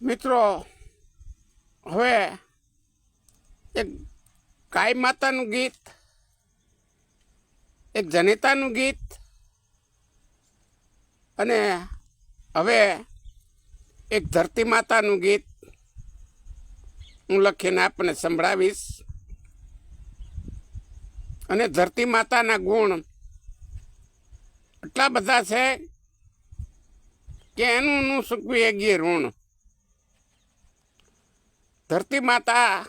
મિત્રો, હવે એક ગાય માતાનું ગીત, એક જનેતાનું ગીત અને હવે એક ધરતી માતાનું ગીત હું લખીને આપણને સંભળાવીશ. અને ધરતી માતાના ગુણ એટલા બધા છે કે એનું નું સૂકવી ગઈ ઋણ. ધરતી માતા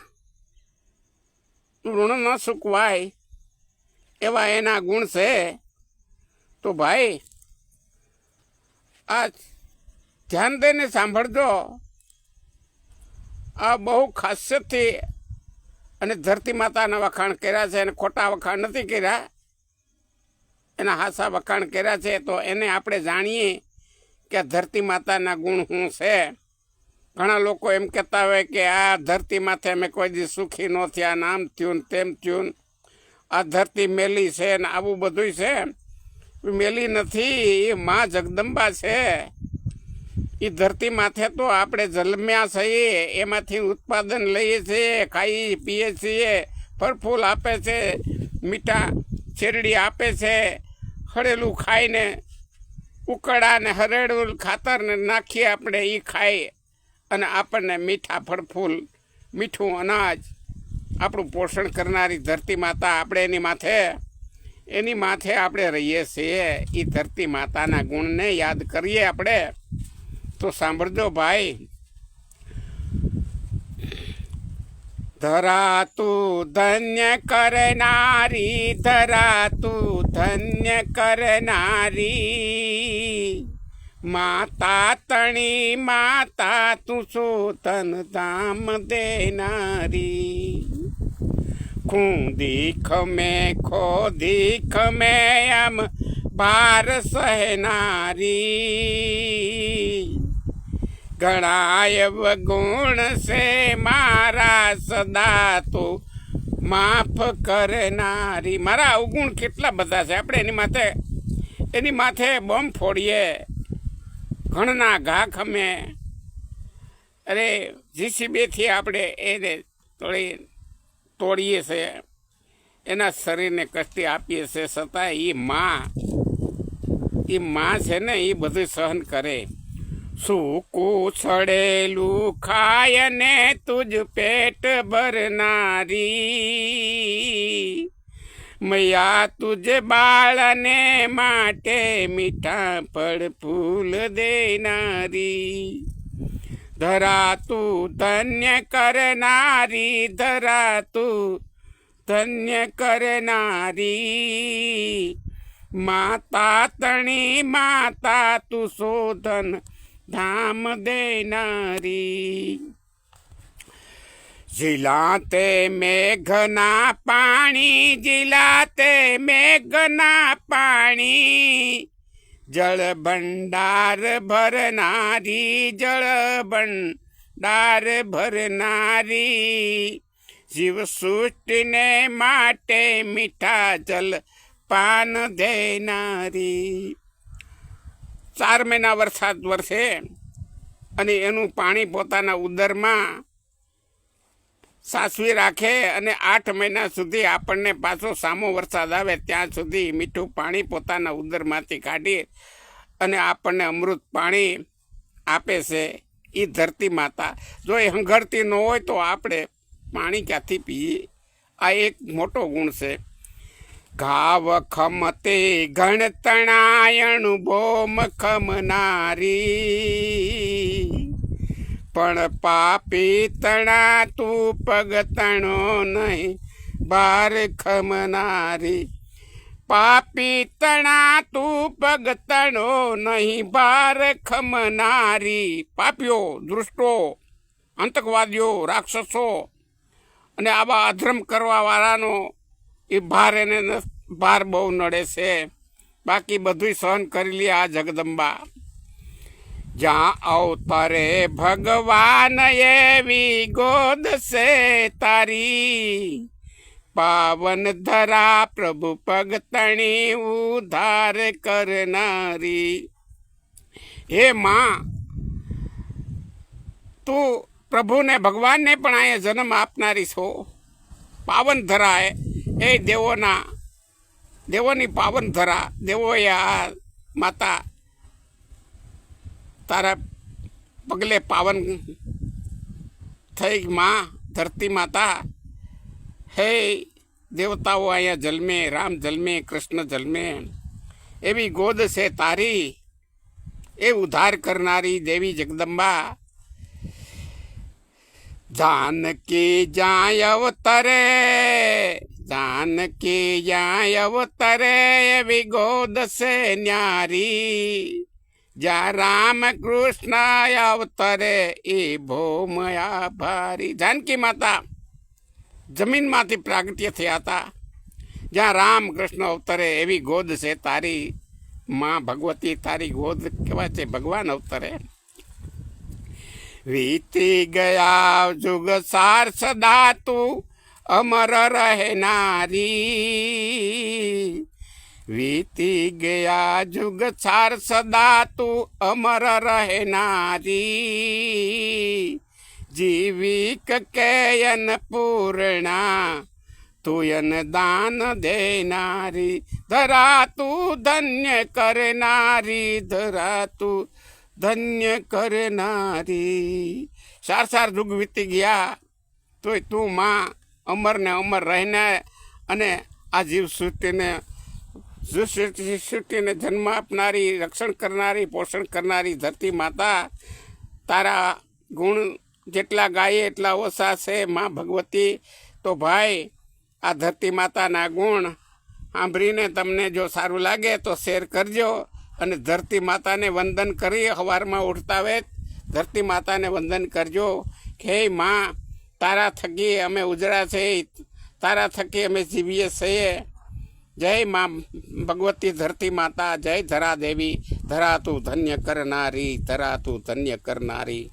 ઋણ ન સૂકવાય એવા એના ગુણ છે. તો ભાઈ આ ધ્યાન દઈને સાંભળજો. આ બહુ ખાસિયતથી અને ધરતી માતાના વખાણ કર્યા છે, અને ખોટા વખાણ નથી કર્યા, એના હાસા વખાણ કર્યા છે. તો એને આપણે જાણીએ કે ધરતી માતાના ગુણ શું છે. ઘણા લોકો એમ કહેતા હોય કે આ ધરતી માથે અમે કોઈ દી સુખી ન થયા, આમ થયું તેમ થયું, આ ધરતી મેલી છે ને આવું બધું છે. મેલી નથી, એ માં જગદંબા છે. એ ધરતી માથે તો આપણે જન્મ્યા છીએ, એમાંથી ઉત્પાદન લઈએ છીએ, ખાઈએ પીએ છીએ, ફળ ફૂલ આપે છે, મીઠા શેરડી આપે છે. હળેલું ખાઈને ઉકળા ને હરેડું ખાતરને નાખીએ આપણે, એ ખાઈ અને આપણને મીઠા ફળ ફૂલ, મીઠું અનાજ આપણું પોષણ કરનારી ધરતી માતા. આપણે એની માથે આપણે રહીએ છીએ. એ ધરતી માતાના ગુણને યાદ કરીએ આપણે. તો સાંભળજો ભાઈ. ધરા તું ધન્ય કરનારી, ધરા તું ધન્ય કરનારી, માતા તણી માતા તું સોતન ધામ દેનારી. ખૂ દીખ મેં ખો દીખ મેં આમ ભાર સહેનારી, ઘણાય ગુણ છે મારા સદા તો માફ કરનારી. મારા અવગુણ કેટલા બધા છે, આપણે એની માથે બોમ્બ ફોડીએ, ઘણના ઘા ખમે. અરે જીસીબીથી આપણે એને તોડીએ છે, એના શરીરને કષ્ટી આપીએ છે. છતાં એ માં છે ને, એ બધું સહન કરે. સૂકું છડેલું ખાય ને તુજ પેટ ભરનારી, મૈયા તુજ બાળને માટે મીઠા ફળ ફૂલ દેનારી. ધરા તું ધન્ય કરનારી, ધરા તું ધન્ય કરનારી, માતા તણી માતા તું શોધન ધામ દેનારી. ઝીલાતે મેઘના પાણી, ઝીલાતે મેઘના પાણી, જળ ભંડાર ભરનારી, જળ ભંડાર ભરનારી, જીવ સૃષ્ટિને માટે મીઠા જલ પાન દેનારી. 4 મહિના વરસાદ વરસે અને એનું પાણી પોતાના ઉદરમાં સાચવી રાખે, અને 8 મહિના સુધી આપણને પાછો સામો વરસાદ આવે ત્યાં સુધી મીઠું પાણી પોતાના ઉદરમાંથી કાઢી અને આપણને અમૃત પાણી આપે છે. એ ધરતી માતા જો એ હંગરતી ન હોય તો આપણે પાણી ક્યાંથી પીએ? આ એક મોટો ગુણ છે. ઘાવ ખમતે ગણતણાયણુ બોમ ખમનારી, પણ પાપી તણા તું પગ તણો નહીં બાર ખમનારી. પાપી તણા તું પગ તણો નહીં બાર ખમનારી. પાપીઓ, દુષ્ટો, આતંકવાદીઓ, રાક્ષસો અને આવા અધર્મ કરવા વાળાનો એ ભાર બહુ નડે છે. બાકી બધું સહન કરી લે આ જગદંબા. જ્યાં અવતરે ભગવાન એવી ગોદ છે તારી, પાવન ધરા પ્રભુ પગ તણી ઉદ્ધાર કરનારી. હે માં, તું પ્રભુને ભગવાનને પણ અહીંયા જન્મ આપનારી છો. પાવન ધરા એ દેવોની પાવન ધરા. દેવોએ આ માતા તારા પગલે પાવન થઈ માં ધરતી માતા. હે દેવતાઓ અહીંયા જન્મે, રામ જન્મે, કૃષ્ણ જન્મે, એવી ગોદ છે તારી, એ ઉદ્ધાર કરનારી દેવી જગદંબા. જાનકી જાય અવતરે, જાનકી જાય અવતરે, એવી ગોદ છે ન્યારી. જ્યાં રામ કૃષ્ણ અવતરે એ ભોમયા ભારી. જાનકી માતા જમીનમાંથી પ્રાગટ્ય થયા હતા. જ્યાં રામ કૃષ્ણ અવતરે એવી ગોદ છે તારી માં ભગવતી. તારી ગોદ કહેવાય છે ભગવાન અવતરે. વીતી ગયા જુગ સાર સદા તું અમર રહેનારી. વીતી ગયા જુગ સાર સદા તું અમર રહેનારી. જીવિક કેયન પૂર્ણા તુયન દાન દેનારી. ધરા તું ધન્ય કરનારી, ધરા તું ધન્ય કરનારી. સાર યુગ વીતી ગયા તોય તું માં અમર ને અમર રહીને અને આ જીવ સૃષ્ટિને જન્મ આપનારી, રક્ષણ કરનારી, પોષણ કરનારી ધરતી માતા. તારા ગુણ જેટલા ગાઈએ એટલા ઓછા છે માં ભગવતી. તો ભાઈ આ ધરતી માતાના ગુણ સાંભળીને તમને જો સારું લાગે તો શેર કરજો અને ધરતી માતાને વંદન કરી સવારમાં ઉઠતા વેત ધરતી માતાને વંદન કરજો કે હે માં તારા થકી અમે ઉજળા છે, તારા થકી અમે જીવીએ છીએ. જય માં ભગવતી ધરતી માતા, જય ધરા દેવી. ધરા તું ધન્ય કરનારી, ધરા તું ધન્ય કરનારી.